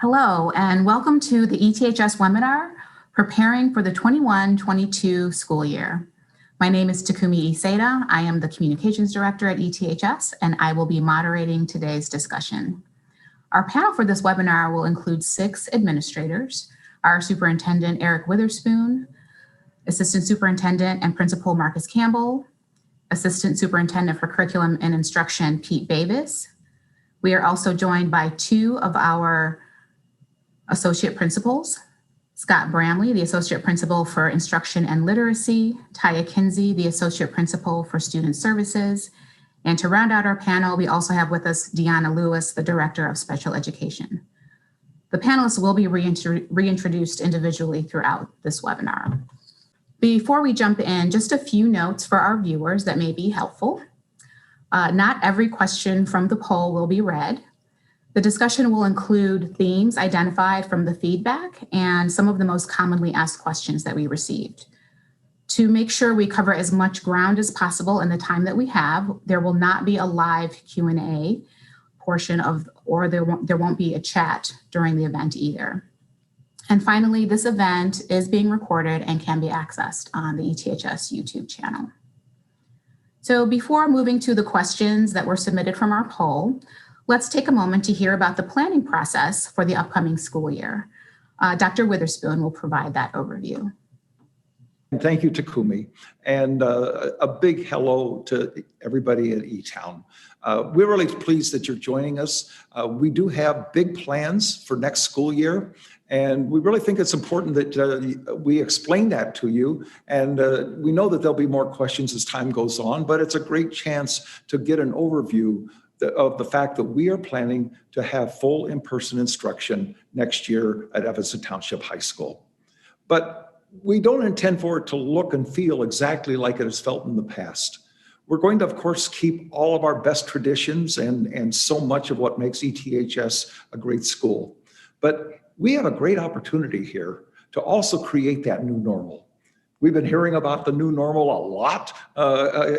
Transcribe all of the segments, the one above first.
Hello, and welcome to the ETHS webinar, Preparing for the 21-22 School Year. My name is Takumi Iseda. I am the Communications Director at ETHS, and I will be moderating today's discussion. Our panel for this webinar will include 6 administrators, our Superintendent Eric Witherspoon, Assistant Superintendent and Principal Marcus Campbell, Assistant Superintendent for Curriculum and Instruction Pete Bavis. We are also joined by 2 of our Associate Principals, Scott Bramley, the Associate Principal for Instruction and Literacy, Taya Kinsey, the Associate Principal for Student Services, and to round out our panel, we also have with us Deanna Lewis, the Director of Special Education. The panelists will be reintroduced individually throughout this webinar. Before we jump in, just a few notes for our viewers that may be helpful. Not every question from the poll will be read. The discussion will include themes identified from the feedback and some of the most commonly asked questions that we received. To make sure we cover as much ground as possible in the time that we have, there will not be a live Q&A portion or there won't be a chat during the event either. And finally, this event is being recorded and can be accessed on the ETHS YouTube channel. So before moving to the questions that were submitted from our poll, let's take a moment to hear about the planning process for the upcoming school year. Dr. Witherspoon will provide that overview. Thank you, Takumi, and a big hello to everybody at eTown. We're really pleased that you're joining us. We do have big plans for next school year, and we really think it's important that we explain that to you. And we know that there'll be more questions as time goes on, but it's a great chance to get an overview of the fact that we are planning to have full in-person instruction next year at Evanston Township High School. But we don't intend for it to look and feel exactly like it has felt in the past. We're going to, of course, keep all of our best traditions and so much of what makes ETHS a great school. But we have a great opportunity here to also create that new normal. We've been hearing about the new normal a lot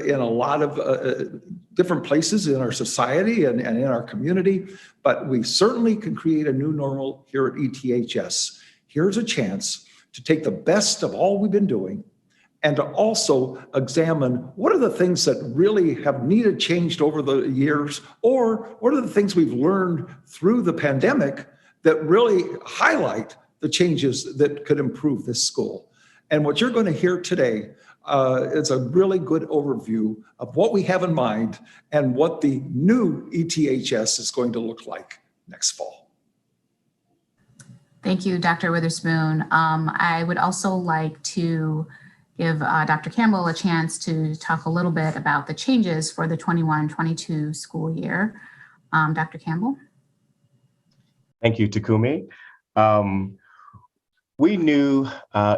in a lot of different places in our society and in our community, but we certainly can create a new normal here at ETHS. Here's a chance to take the best of all we've been doing and to also examine what are the things that really have needed changed over the years, or what are the things we've learned through the pandemic that really highlight the changes that could improve this school. And what you're going to hear today is a really good overview of what we have in mind and what the new ETHS is going to look like next fall. Thank you, Dr. Witherspoon. I would also like to give Dr. Campbell a chance to talk a little bit about the changes for the 21-22 school year. Dr. Campbell. Thank you, Takumi. We knew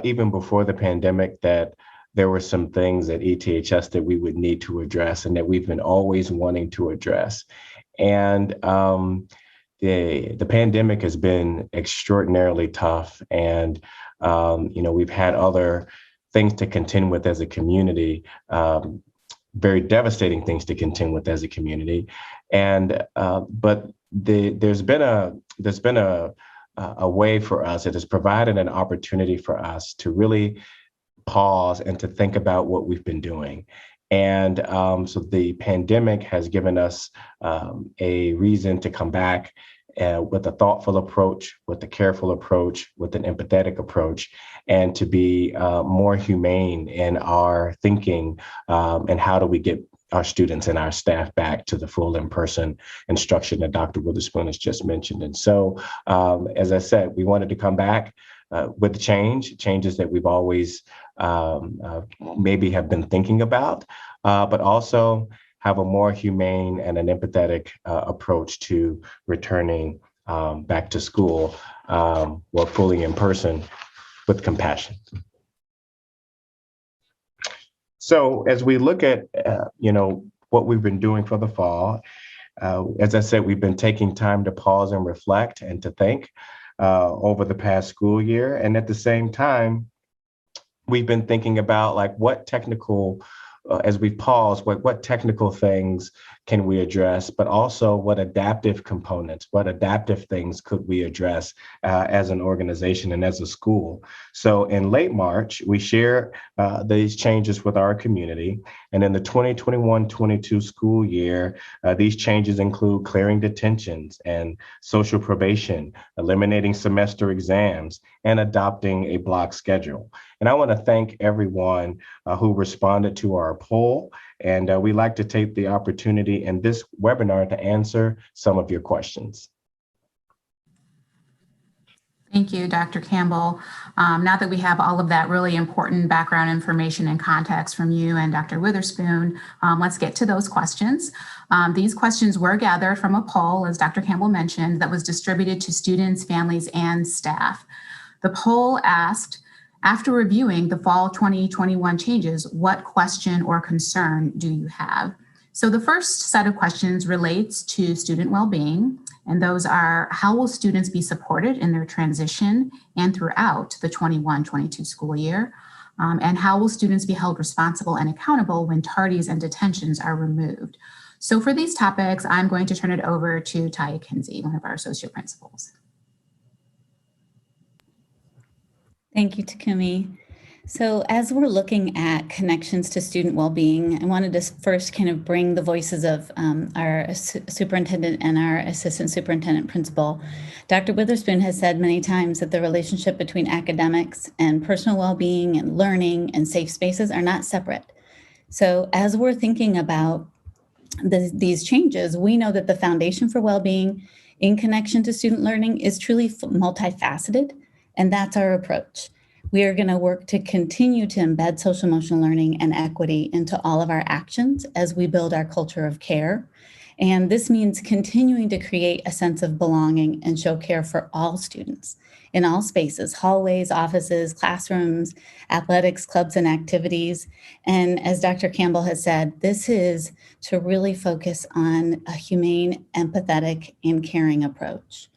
even before the pandemic that there were some things at ETHS that we would need to address and that we've been always wanting to address. And the pandemic has been extraordinarily tough. And, we've had other things to contend with as a community, very devastating things to contend with as a community. And but there's been a way for us. It has provided an opportunity for us to really pause and to think about what we've been doing. And so the pandemic has given us a reason to come back with a thoughtful approach, with a careful approach, with an empathetic approach, and to be more humane in our thinking and how do we get our students and our staff back to the full in-person instruction that Dr. Witherspoon has just mentioned. And so, as I said, we wanted to come back with changes that we've always maybe have been thinking about, but also have a more humane and an empathetic approach to returning back to school or fully in person with compassion. So as we look at, what we've been doing for the fall, as I said, we've been taking time to pause and reflect and to think over the past school year. And at the same time, we've been thinking about what technical, as we've paused, what technical things can we address, but also what adaptive components, what adaptive things could we address as an organization and as a school. So in late March, we share these changes with our community. And in the 2021-22 school year, these changes include clearing detentions and social probation, eliminating semester exams, and adopting a block schedule. And I want to thank everyone who responded to our poll. And we'd like to take the opportunity in this webinar to answer some of your questions. Thank you, Dr. Campbell. Now that we have all of that really important background information and context from you and Dr. Witherspoon, let's get to those questions. These questions were gathered from a poll, as Dr. Campbell mentioned, that was distributed to students, families, and staff. The poll asked, after reviewing the fall 2021 changes, what question or concern do you have? So the first set of questions relates to student well-being, and those are, how will students be supported in their transition and throughout the 21-22 school year? And how will students be held responsible and accountable when tardies and detentions are removed? So for these topics, I'm going to turn it over to Taya Kinsey, one of our associate principals. Thank you, Takumi. So as we're looking at connections to student well-being, I wanted to first kind of bring the voices of our superintendent and our assistant superintendent principal. Dr. Witherspoon has said many times that the relationship between academics and personal well-being and learning and safe spaces are not separate. So as we're thinking about these changes, we know that the foundation for well-being in connection to student learning is truly multifaceted, and that's our approach. We are going to work to continue to embed social emotional learning and equity into all of our actions as we build our culture of care. And this means continuing to create a sense of belonging and show care for all students in all spaces, hallways, offices, classrooms, athletics, clubs, and activities. And as Dr. Campbell has said, this is to really focus on a humane, empathetic, and caring approach.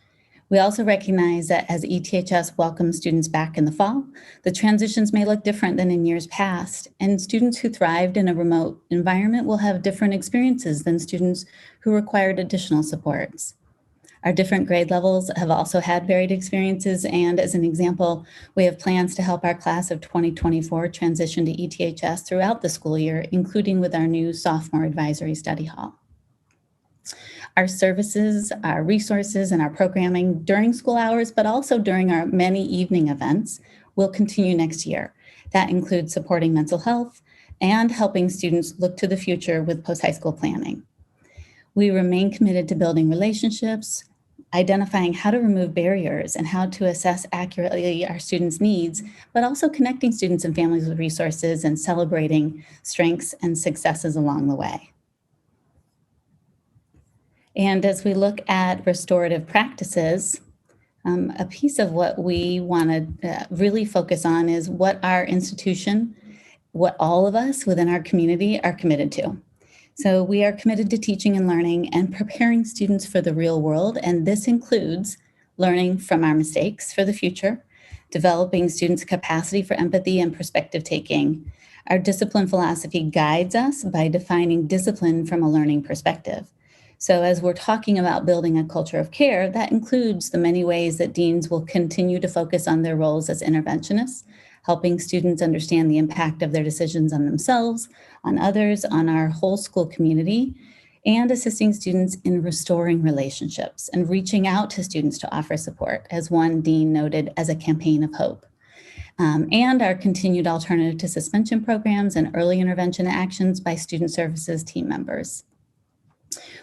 We also recognize that as ETHS welcomes students back in the fall, the transitions may look different than in years past, and students who thrived in a remote environment will have different experiences than students who required additional supports. Our different grade levels have also had varied experiences, and as an example, we have plans to help our class of 2024 transition to ETHS throughout the school year, including with our new sophomore advisory study hall. Our services, our resources, and our programming during school hours, but also during our many evening events, will continue next year. That includes supporting mental health and helping students look to the future with post-high school planning. We remain committed to building relationships, identifying how to remove barriers and how to assess accurately our students' needs, but also connecting students and families with resources and celebrating strengths and successes along the way. And as we look at restorative practices, a piece of what we want to really focus on is what our institution, what all of us within our community are committed to. So we are committed to teaching and learning and preparing students for the real world. And this includes learning from our mistakes for the future, developing students' capacity for empathy and perspective taking. Our discipline philosophy guides us by defining discipline from a learning perspective. So as we're talking about building a culture of care, that includes the many ways that deans will continue to focus on their roles as interventionists, helping students understand the impact of their decisions on themselves, on others, on our whole school community, and assisting students in restoring relationships and reaching out to students to offer support, as one dean noted, as a campaign of hope. And our continued alternative to suspension programs and early intervention actions by student services team members.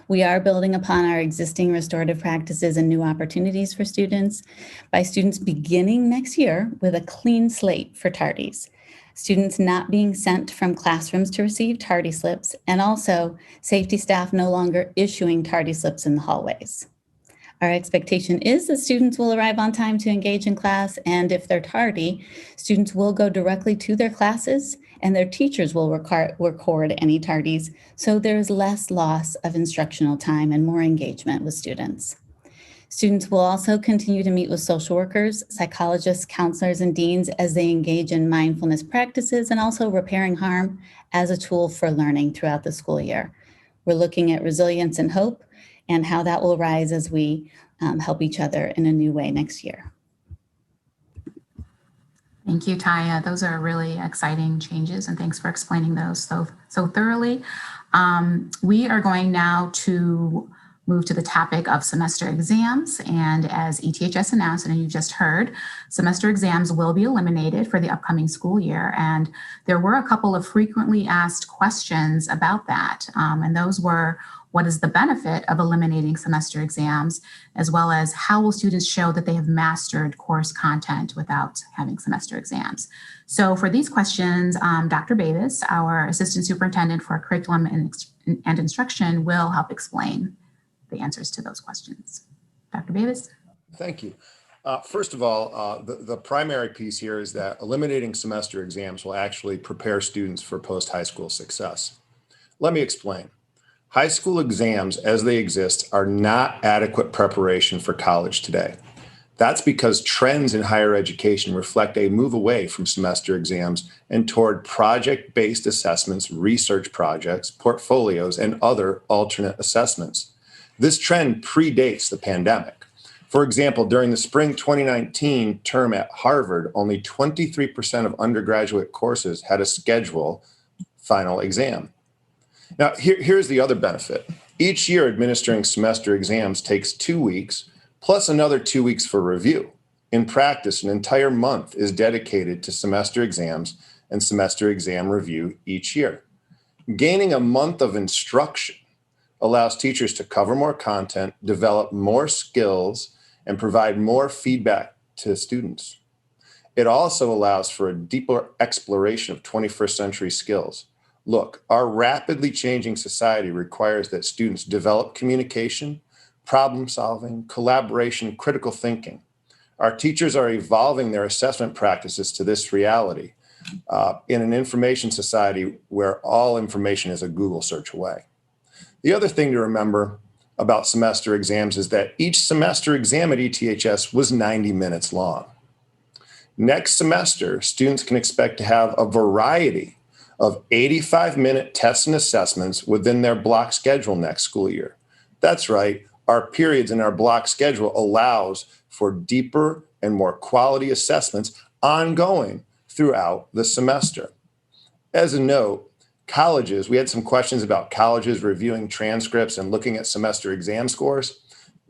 We are building upon our existing restorative practices and new opportunities for students by students beginning next year with a clean slate for tardies. Students not being sent from classrooms to receive tardy slips, and also safety staff no longer issuing tardy slips in the hallways. Our expectation is that students will arrive on time to engage in class, and if they're tardy, students will go directly to their classes and their teachers will record any tardies, so there's less loss of instructional time and more engagement with students. Students will also continue to meet with social workers, psychologists, counselors, and deans as they engage in mindfulness practices and also repairing harm as a tool for learning throughout the school year. We're looking at resilience and hope and how that will rise as we help each other in a new way next year. Thank you, Taya. Those are really exciting changes, and thanks for explaining those so thoroughly. We are going now to move to the topic of semester exams. And as ETHS announced, and you just heard, semester exams will be eliminated for the upcoming school year. And there were a couple of frequently asked questions about that. And those were, what is the benefit of eliminating semester exams, as well as how will students show that they have mastered course content without having semester exams? So for these questions, Dr. Bavis, our Assistant Superintendent for Curriculum and Instruction, will help explain the answers to those questions. Dr. Bavis? Thank you. First of all, the primary piece here is that eliminating semester exams will actually prepare students for post-high school success. Let me explain. High school exams as they exist are not adequate preparation for college today. That's because trends in higher education reflect a move away from semester exams and toward project-based assessments, research projects, portfolios, and other alternate assessments. This trend predates the pandemic. For example, during the spring 2019 term at Harvard, only 23% of undergraduate courses had a scheduled final exam. Now, here's the other benefit. Each year, administering semester exams takes 2 weeks, plus another 2 weeks for review. In practice, an entire month is dedicated to semester exams and semester exam review each year. Gaining a month of instruction allows teachers to cover more content, develop more skills, and provide more feedback to students. It also allows for a deeper exploration of 21st century skills. Look, our rapidly changing society requires that students develop communication, problem solving, collaboration, critical thinking. Our teachers are evolving their assessment practices to this reality in an information society where all information is a Google search away. The other thing to remember about semester exams is that each semester exam at ETHS was 90 minutes long. Next semester, students can expect to have a variety of 85-minute tests and assessments within their block schedule next school year. That's right, our periods in our block schedule allows for deeper and more quality assessments ongoing throughout the semester. As a note, colleges, we had some questions about colleges reviewing transcripts and looking at semester exam scores.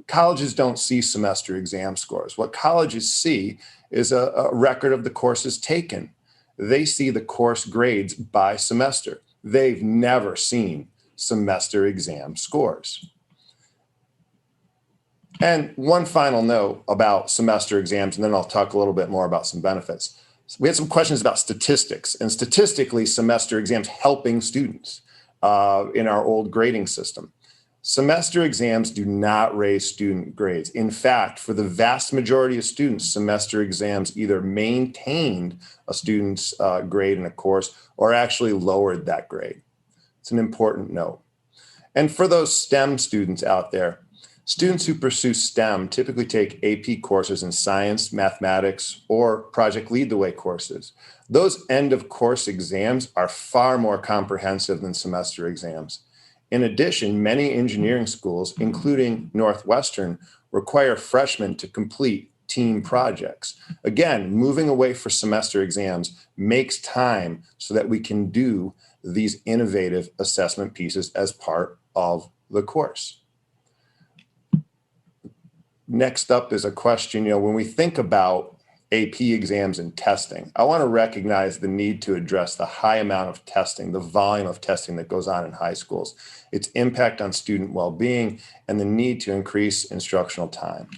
Colleges don't see semester exam scores. What colleges see is a record of the courses taken. They see the course grades by semester. They've never seen semester exam scores. And one final note about semester exams, and then I'll talk a little bit more about some benefits. We had some questions about statistics, and statistically, semester exams helping students in our old grading system. Semester exams do not raise student grades. In fact, for the vast majority of students, semester exams either maintained a student's grade in a course or actually lowered that grade. It's an important note. And for those STEM students out there, students who pursue STEM typically take AP courses in science, mathematics, or Project Lead the Way courses. Those end of course exams are far more comprehensive than semester exams. In addition, many engineering schools, including Northwestern, require freshmen to complete team projects. Again, moving away from semester exams makes time so that we can do these innovative assessment pieces as part of the course. Next up is a question, when we think about AP exams and testing, I want to recognize the need to address the high amount of testing, the volume of testing that goes on in high schools, its impact on student well-being, and the need to increase instructional time.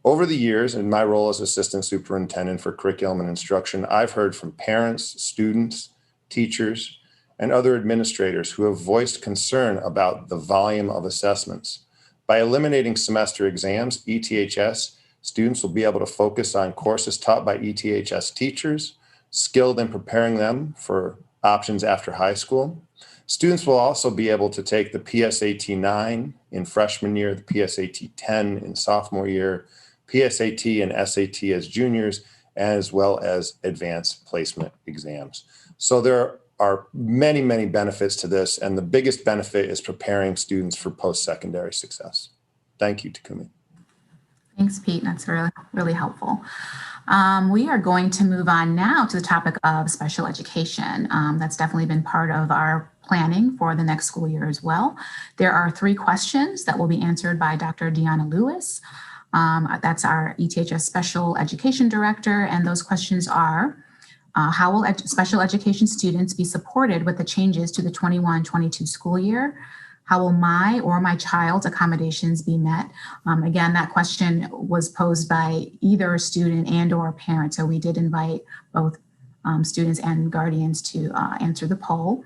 Over the years, in my role as Assistant Superintendent for Curriculum and Instruction, I've heard from parents, students, teachers, and other administrators who have voiced concern about the volume of assessments. By eliminating semester exams, ETHS students will be able to focus on courses taught by ETHS teachers, skilled in preparing them for options after high school. Students will also be able to take the PSAT 9 in freshman year, the PSAT 10 in sophomore year, PSAT and SAT as juniors, as well as advanced placement exams. So there are many, many benefits to this, and the biggest benefit is preparing students for post-secondary success. Thank you, Takumi. Thanks, Pete. That's really, really helpful. We are going to move on now to the topic of special education. That's definitely been part of our planning for the next school year as well. There are 3 questions that will be answered by Dr. Deanna Lewis. That's our ETHS Special Education Director, and those questions are, how will special education students be supported with the changes to the 21-22 school year? How will my or my child's accommodations be met? Again, that question was posed by either a student and or a parent, so we did invite both students and guardians to answer the poll.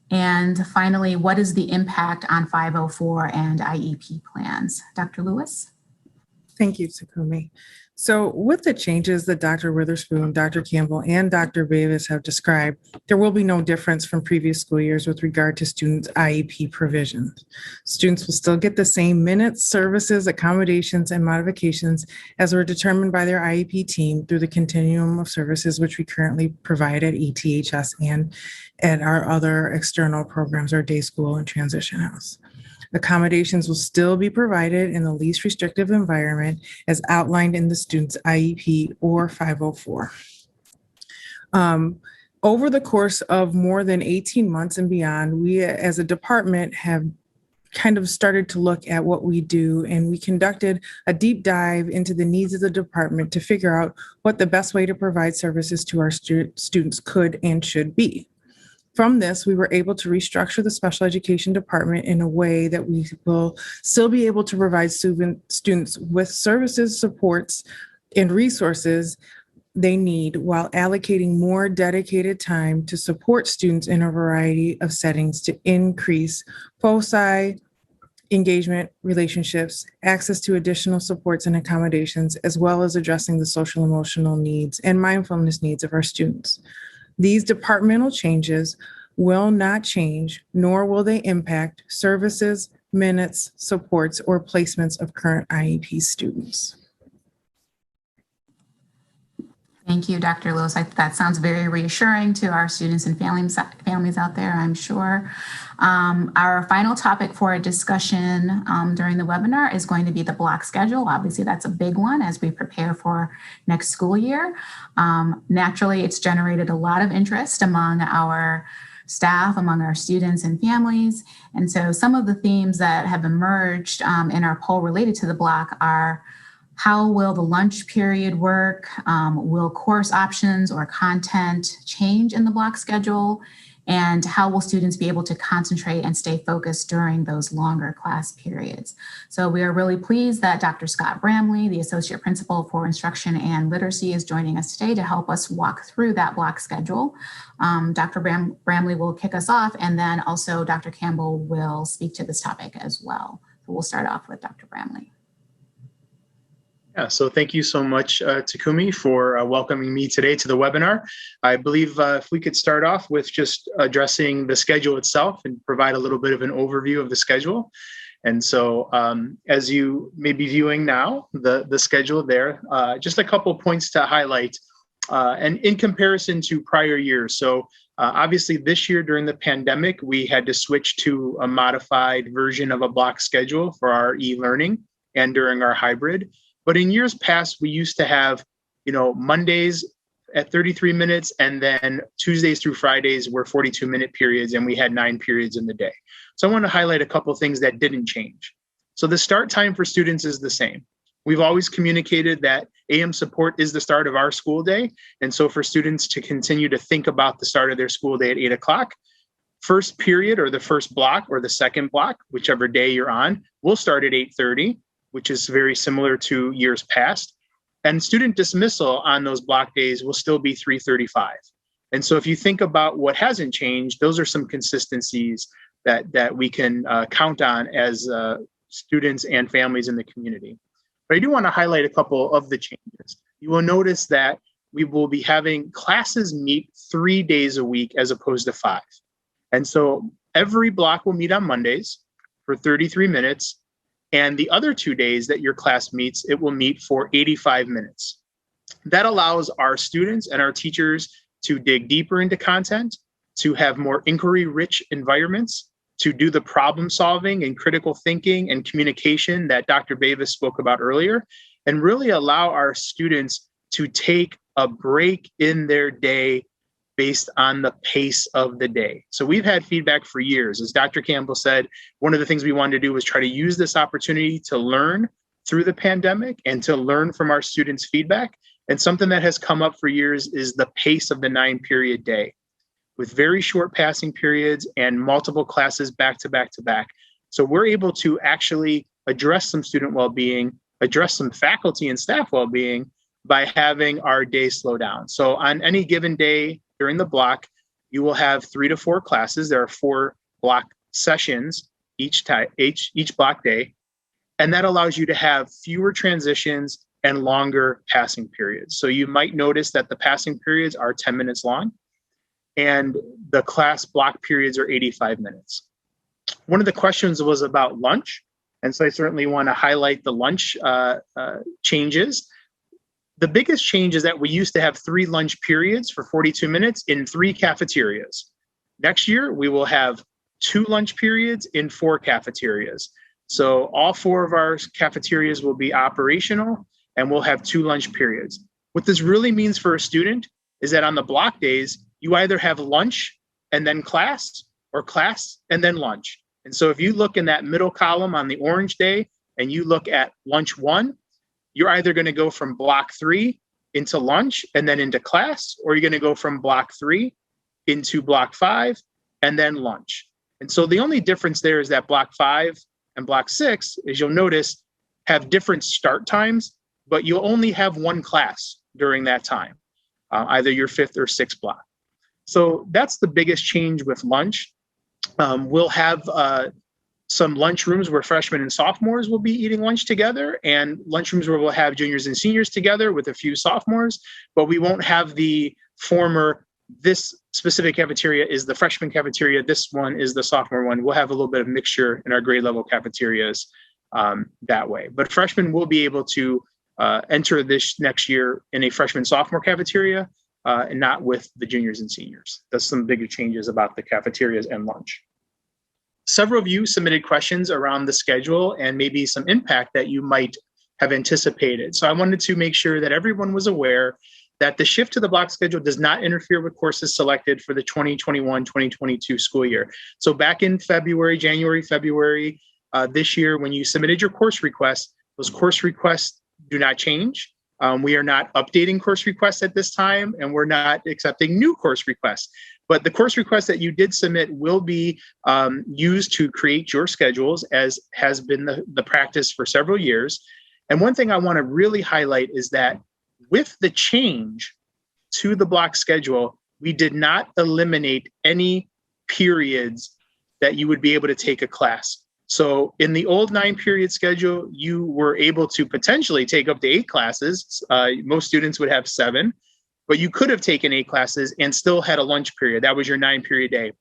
And finally, what is the impact on 504 and IEP plans? Dr. Lewis? Thank you, Takumi. So with the changes that Dr. Witherspoon, Dr. Campbell, and Dr. Davis have described, there will be no difference from previous school years with regard to students' IEP provisions. Students will still get the same minutes, services, accommodations, and modifications as were determined by their IEP team through the continuum of services which we currently provide at ETHS and at our other external programs, our day school and transition house. Accommodations will still be provided in the least restrictive environment as outlined in the student's IEP or 504. Over the course of more than 18 months and beyond, we as a department have kind of started to look at what we do, and we conducted a deep dive into the needs of the department to figure out what the best way to provide services to our students could and should be. From this, we were able to restructure the special education department in a way that we will still be able to provide students with services, supports, and resources they need while allocating more dedicated time to support students in a variety of settings to increase foci, engagement, relationships, access to additional supports and accommodations, as well as addressing the social emotional needs and mindfulness needs of our students. These departmental changes will not change, nor will they impact services, minutes, supports, or placements of current IEP students. Thank you, Dr. Lewis. That sounds very reassuring to our students and families out there, I'm sure. Our final topic for a discussion during the webinar is going to be the block schedule. Obviously, that's a big one as we prepare for next school year. Naturally, it's generated a lot of interest among our staff, among our students and families. And so some of the themes that have emerged in our poll related to the block are: how will the lunch period work? Will course options or content change in the block schedule? And how will students be able to concentrate and stay focused during those longer class periods? So we are really pleased that Dr. Scott Bramley, the Associate Principal for Instruction and Literacy, is joining us today to help us walk through that block schedule. Dr. Bramley will kick us off, and then also Dr. Campbell will speak to this topic as well. So we'll start off with Dr. Bramley. Yeah, so thank you so much, Takumi, for welcoming me today to the webinar. I believe if we could start off with just addressing the schedule itself and provide a little bit of an overview of the schedule. And so as you may be viewing now, the schedule there, just a couple points to highlight and in comparison to prior years. So obviously this year during the pandemic, we had to switch to a modified version of a block schedule for our e-learning and during our hybrid. But in years past, we used to have, Mondays at 33 minutes, and then Tuesdays through Fridays were 42-minute periods, and we had 9 periods in the day. So I want to highlight a couple of things that didn't change. So the start time for students is the same. We've always communicated that AM support is the start of our school day. And so for students to continue to think about the start of their school day at 8 o'clock, first period or the first block or the second block, whichever day you're on, will start at 8:30. Which is very similar to years past. And student dismissal on those block days will still be 3:35. And so if you think about what hasn't changed, those are some consistencies that we can count on as students and families in the community. But I do want to highlight a couple of the changes. You will notice that we will be having classes meet 3 days a week as opposed to 5. And so every block will meet on Mondays for 33 minutes. And the other 2 days that your class meets, it will meet for 85 minutes. That allows our students and our teachers to dig deeper into content, to have more inquiry-rich environments, to do the problem solving and critical thinking and communication that Dr. Bavis spoke about earlier, and really allow our students to take a break in their day based on the pace of the day. So we've had feedback for years. As Dr. Campbell said, one of the things we wanted to do was try to use this opportunity to learn through the pandemic and to learn from our students' feedback. And something that has come up for years is the pace of the 9-period day, with very short passing periods and multiple classes back to back to back. So we're able to actually address some student well-being, address some faculty and staff well-being by having our day slow down. So on any given day during the block, you will have 3 to 4 classes. There are 4 block sessions each block day. And that allows you to have fewer transitions and longer passing periods. So you might notice that the passing periods are 10 minutes long and the class block periods are 85 minutes. One of the questions was about lunch. And so I certainly want to highlight the lunch changes. The biggest change is that we used to have 3 lunch periods for 42 minutes in 3 cafeterias. Next year, we will have 2 lunch periods in 4 cafeterias. So all 4 of our cafeterias will be operational and we'll have 2 lunch periods. What this really means for a student is that on the block days, you either have lunch and then class, or class and then lunch. And so if you look in that middle column on the orange day and you look at lunch 1, you're either going to go from block 3 into lunch and then into class, or you're going to go from block 3 into block 5 and then lunch. And so the only difference there is that block 5 and block 6, as you'll notice, have different start times, but you'll only have 1 class during that time, either your 5th or 6th block. So that's the biggest change with lunch. We'll have some lunchrooms where freshmen and sophomores will be eating lunch together, and lunchrooms where we'll have juniors and seniors together with a few sophomores, but we won't have the former, this specific cafeteria is the freshman cafeteria, this one is the sophomore one. We'll have a little bit of mixture in our grade level cafeterias that way. But freshmen will be able to enter this next year in a freshman sophomore cafeteria and not with the juniors and seniors. That's some bigger changes about the cafeterias and lunch. Several of you submitted questions around the schedule and maybe some impact that you might have anticipated. So I wanted to make sure that everyone was aware that the shift to the block schedule does not interfere with courses selected for the 2021-2022 school year. So back in January, February this year, when you submitted your course requests, those course requests do not change. We are not updating course requests at this time, and we're not accepting new course requests. But the course requests that you did submit will be used to create your schedules, as has been the practice for several years. And one thing I want to really highlight is that with the change to the block schedule, we did not eliminate any periods that you would be able to take a class. So in the old 9-period schedule, you were able to potentially take up to 8 classes. Most students would have 7, but you could have taken 8 classes and still had a lunch period. That was your 9-period day.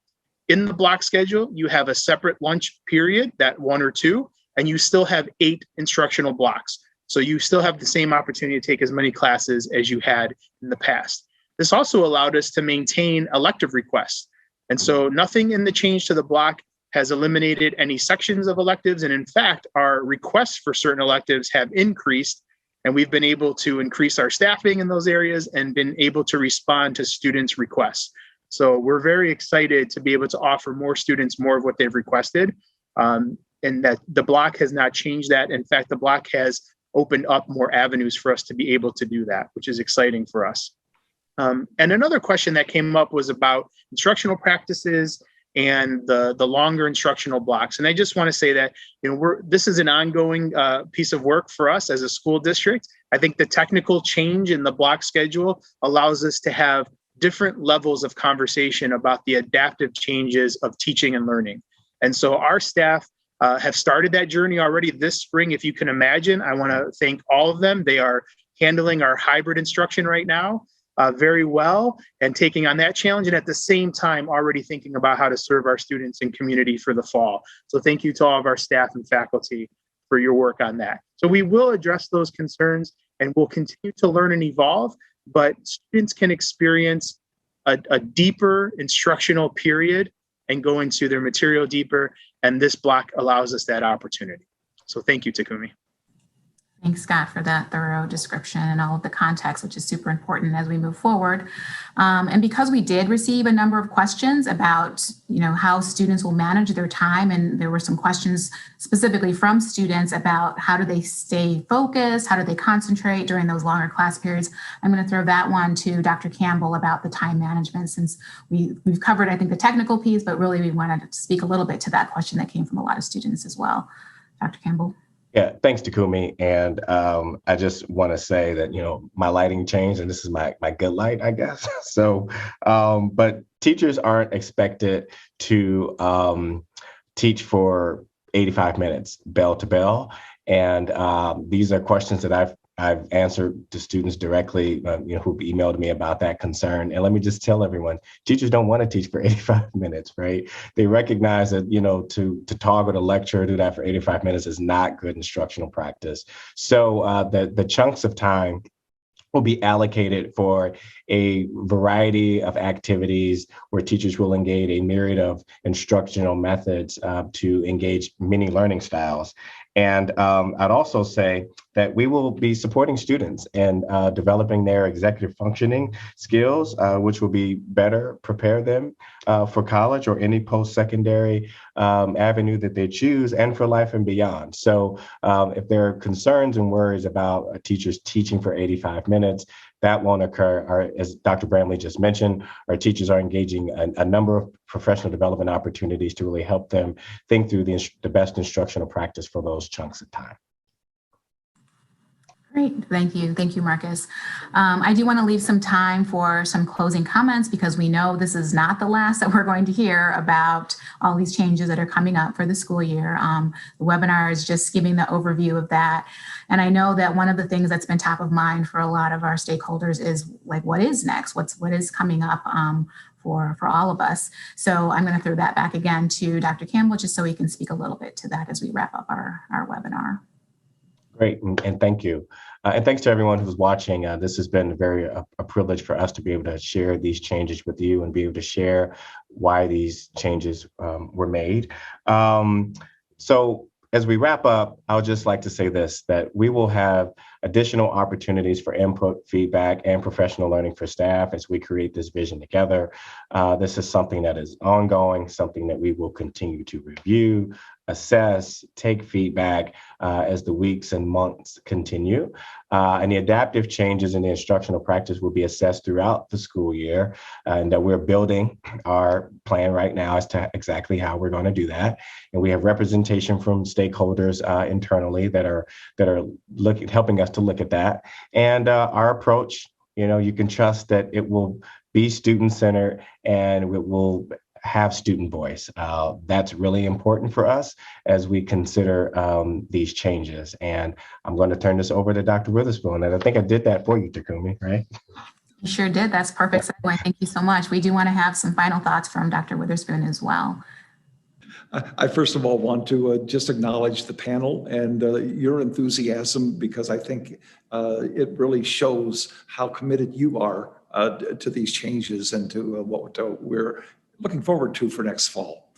In the block schedule, you have a separate lunch period, that 1 or 2, and you still have 8 instructional blocks. So you still have the same opportunity to take as many classes as you had in the past. This also allowed us to maintain elective requests. And so nothing in the change to the block has eliminated any sections of electives. And in fact, our requests for certain electives have increased, and we've been able to increase our staffing in those areas and been able to respond to students' requests. So we're very excited to be able to offer more students more of what they've requested, and that the block has not changed that. In fact, the block has opened up more avenues for us to be able to do that, which is exciting for us. And another question that came up was about instructional practices and the longer instructional blocks. And I just want to say that, this is an ongoing piece of work for us as a school district. I think the technical change in the block schedule allows us to have different levels of conversation about the adaptive changes of teaching and learning. And so our staff have started that journey already this spring. If you can imagine, I want to thank all of them. They are handling our hybrid instruction right now very well and taking on that challenge, and at the same time already thinking about how to serve our students and community for the fall. So thank you to all of our staff and faculty for your work on that. So we will address those concerns and we'll continue to learn and evolve, but students can experience a deeper instructional period and go into their material deeper. And this block allows us that opportunity. So thank you, Takumi. Thanks, Scott, for that thorough description and all of the context, which is super important as we move forward. And because we did receive a number of questions about, how students will manage their time, and there were some questions specifically from students about how do they stay focused, how do they concentrate during those longer class periods, I'm going to throw that one to Dr. Campbell about the time management, since we've covered, I think, the technical piece, but really we wanted to speak a little bit to that question that came from a lot of students as well. Dr. Campbell. Yeah, thanks, Takumi. And I just want to say that, my lighting changed and this is my good light, I guess. So, but teachers aren't expected to teach for 85 minutes, bell to bell. And these are questions that I've answered to students directly, who've emailed me about that concern. And let me just tell everyone, teachers don't want to teach for 85 minutes, right? They recognize that, to toggle the lecture, do that for 85 minutes is not good instructional practice. So the chunks of time will be allocated for a variety of activities where teachers will engage a myriad of instructional methods to engage many learning styles. And I'd also say that we will be supporting students in developing their executive functioning skills, which will be better prepare them for college or any post-secondary avenue that they choose, and for life and beyond. So if there are concerns and worries about teachers teaching for 85 minutes, that won't occur. As Dr. Bramley just mentioned, our teachers are engaging a number of professional development opportunities to really help them think through the best instructional practice for those chunks of time. Great, thank you. Thank you, Marcus. I do want to leave some time for some closing comments, because we know this is not the last that we're going to hear about all these changes that are coming up for the school year. The webinar is just giving the overview of that. And I know that one of the things that's been top of mind for a lot of our stakeholders is like, what is next? What is coming up for all of us? So I'm going to throw that back again to Dr. Campbell, just so he can speak a little bit to that as we wrap up our webinar. Great, and thank you. And thanks to everyone who's watching. This has been a privilege for us to be able to share these changes with you and be able to share why these changes were made. So as we wrap up, I would just like to say this, that we will have additional opportunities for input, feedback, and professional learning for staff as we create this vision together. This is something that is ongoing, something that we will continue to review, assess, take feedback as the weeks and months continue. And the adaptive changes in the instructional practice will be assessed throughout the school year. And we're building our plan right now as to exactly how we're going to do that. And we have representation from stakeholders internally that are helping us to look at that. And our approach, you can trust that it will be student-centered and it will have student voice. That's really important for us as we consider these changes. And I'm going to turn this over to Dr. Witherspoon. And I think I did that for you, Takumi, right? You sure did. That's perfect segue. Thank you so much. We do want to have some final thoughts from Dr. Witherspoon as well. I first of all want to just acknowledge the panel and your enthusiasm, because I think it really shows how committed you are to these changes and to what we're looking forward to for next fall.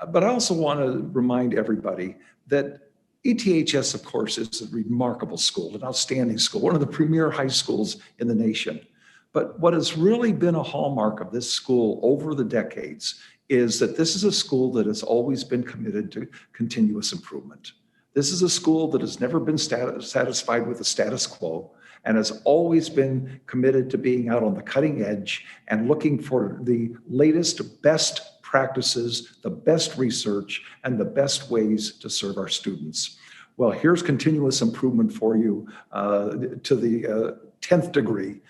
But I also want to remind everybody that ETHS, of course, is a remarkable school, an outstanding school, one of the premier high schools in the nation. But what has really been a hallmark of this school over the decades is that this is a school that has always been committed to continuous improvement. This is a school that has never been satisfied with the status quo and has always been committed to being out on the cutting edge and looking for the latest, best practices, the best research, and the best ways to serve our students. Well, here's continuous improvement for you to the 10th degree.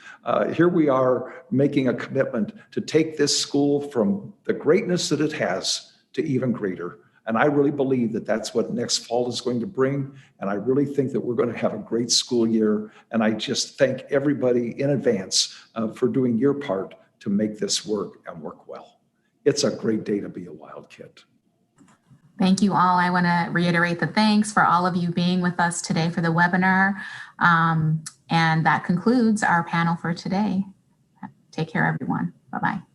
Here we are making a commitment to take this school from the greatness that it has to even greater. And I really believe that that's what next fall is going to bring. And I really think that we're going to have a great school year. And I just thank everybody in advance for doing your part to make this work and work well. It's a great day to be a wild kid. Thank you all. I want to reiterate the thanks for all of you being with us today for the webinar. And that concludes our panel for today. Take care, everyone. Bye-bye.